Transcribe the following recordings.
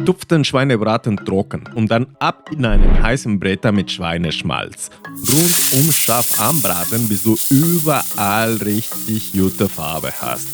Tupf den Schweinebraten trocken und dann ab in einen heißen Bretter mit Schweineschmalz. Rundum scharf anbraten, bis du überall richtig gute Farbe hast.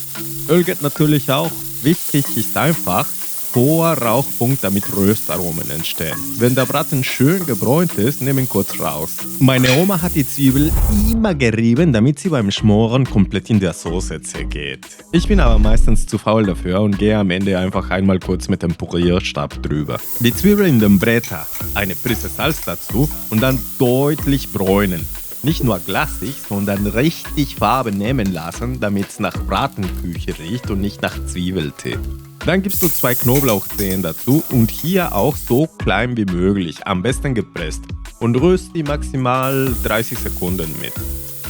Öl geht natürlich auch. Wichtig ist einfach, hoher Rauchpunkt, damit Röstaromen entstehen. Wenn der Braten schön gebräunt ist, nimm ihn kurz raus. Meine Oma hat die Zwiebel immer gerieben, damit sie beim Schmoren komplett in der Soße zergeht. Ich bin aber meistens zu faul dafür und gehe am Ende einfach einmal kurz mit dem Pürierstab drüber. Die Zwiebel in den Bretter, eine Prise Salz dazu und dann deutlich bräunen. Nicht nur glassig, sondern richtig Farbe nehmen lassen, damit es nach Bratenküche riecht und nicht nach Zwiebeltee. Dann gibst du 2 Knoblauchzehen dazu und hier auch so klein wie möglich, am besten gepresst, und rührst die maximal 30 Sekunden mit.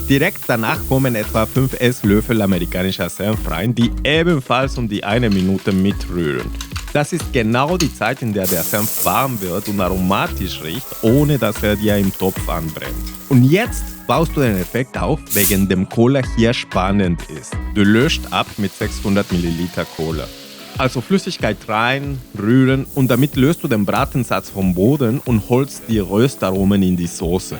Direkt danach kommen etwa 5 Esslöffel amerikanischer Senf rein, die ebenfalls um die 1 Minute mitrühren. Das ist genau die Zeit, in der der Senf warm wird und aromatisch riecht, ohne dass er dir im Topf anbrennt. Und jetzt baust du den Effekt auf, wegen dem Cola hier spannend ist. Du löscht ab mit 600 ml Cola. Also Flüssigkeit rein, rühren und damit löst du den Bratensatz vom Boden und holst die Röstaromen in die Soße.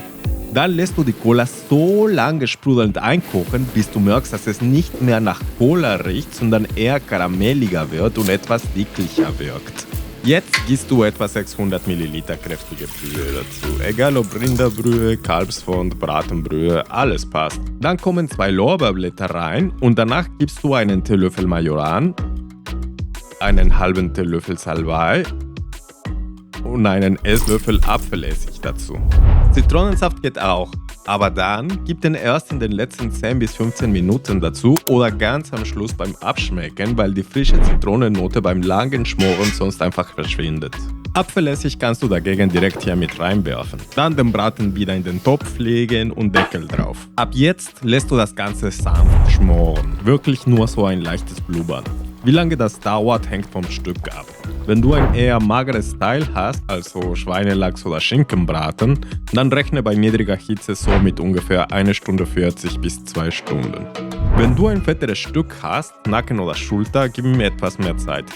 Dann lässt du die Cola so lange sprudelnd einkochen, bis du merkst, dass es nicht mehr nach Cola riecht, sondern eher karamelliger wird und etwas dicklicher wirkt. Jetzt gießt du etwa 600 ml kräftige Brühe dazu. Egal ob Rinderbrühe, Kalbsfond, Bratenbrühe, alles passt. Dann kommen 2 Lorbeerblätter rein und danach gibst du einen Teelöffel Majoran, einen halben Teelöffel Salbei und einen Esslöffel Apfelessig dazu. Zitronensaft geht auch, aber dann gib den erst in den letzten 10 bis 15 Minuten dazu oder ganz am Schluss beim Abschmecken, weil die frische Zitronennote beim langen Schmoren sonst einfach verschwindet. Apfelessig kannst du dagegen direkt hier mit reinwerfen. Dann den Braten wieder in den Topf legen und Deckel drauf. Ab jetzt lässt du das Ganze sanft schmoren, wirklich nur so ein leichtes Blubbern. Wie lange das dauert, hängt vom Stück ab. Wenn du ein eher mageres Teil hast, also Schweinelachs oder Schinkenbraten, dann rechne bei niedriger Hitze so mit ungefähr 1 Stunde 40 bis 2 Stunden. Wenn du ein fetteres Stück hast, Nacken oder Schulter, gib mir etwas mehr Zeit.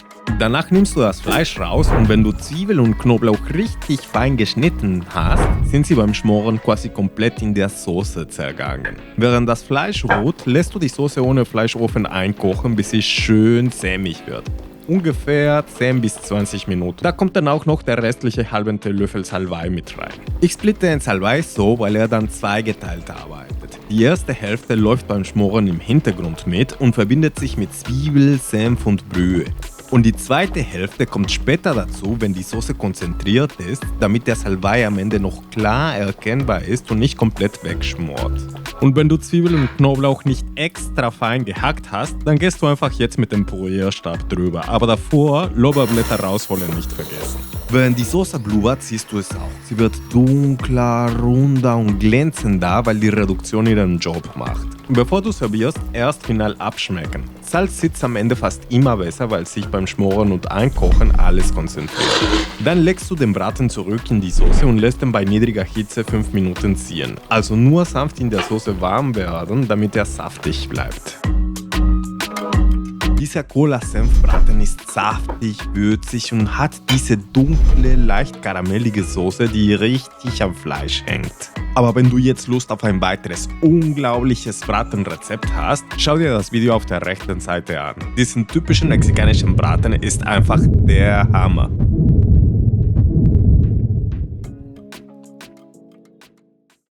Danach nimmst du das Fleisch raus und wenn du Zwiebel und Knoblauch richtig fein geschnitten hast, sind sie beim Schmoren quasi komplett in der Soße zergangen. Während das Fleisch ruht, lässt du die Soße ohne Fleischofen einkochen, bis sie schön sämig wird. Ungefähr 10 bis 20 Minuten. Da kommt dann auch noch der restliche halbe Teelöffel Salbei mit rein. Ich splitte den Salbei so, weil er dann zweigeteilt arbeitet. Die erste Hälfte läuft beim Schmoren im Hintergrund mit und verbindet sich mit Zwiebel, Senf und Brühe. Und die zweite Hälfte kommt später dazu, wenn die Soße konzentriert ist, damit der Salbei am Ende noch klar erkennbar ist und nicht komplett wegschmort. Und wenn du Zwiebel und Knoblauch nicht extra fein gehackt hast, dann gehst du einfach jetzt mit dem Pürierstab drüber. Aber davor Lorbeerblätter rausholen nicht vergessen. Während die Soße blubbert, siehst du es auch. Sie wird dunkler, runder und glänzender, weil die Reduktion ihren Job macht. Bevor du servierst, erst final abschmecken. Salz sitzt am Ende fast immer besser, weil sich beim Schmoren und Einkochen alles konzentriert. Dann legst du den Braten zurück in die Soße und lässt ihn bei niedriger Hitze 5 Minuten ziehen. Also nur sanft in der Soße warm werden, damit er saftig bleibt. Dieser Cola-Senfbraten ist saftig, würzig und hat diese dunkle, leicht karamellige Soße, die richtig am Fleisch hängt. Aber wenn du jetzt Lust auf ein weiteres unglaubliches Bratenrezept hast, schau dir das Video auf der rechten Seite an. Diesen typischen mexikanischen Braten ist einfach der Hammer.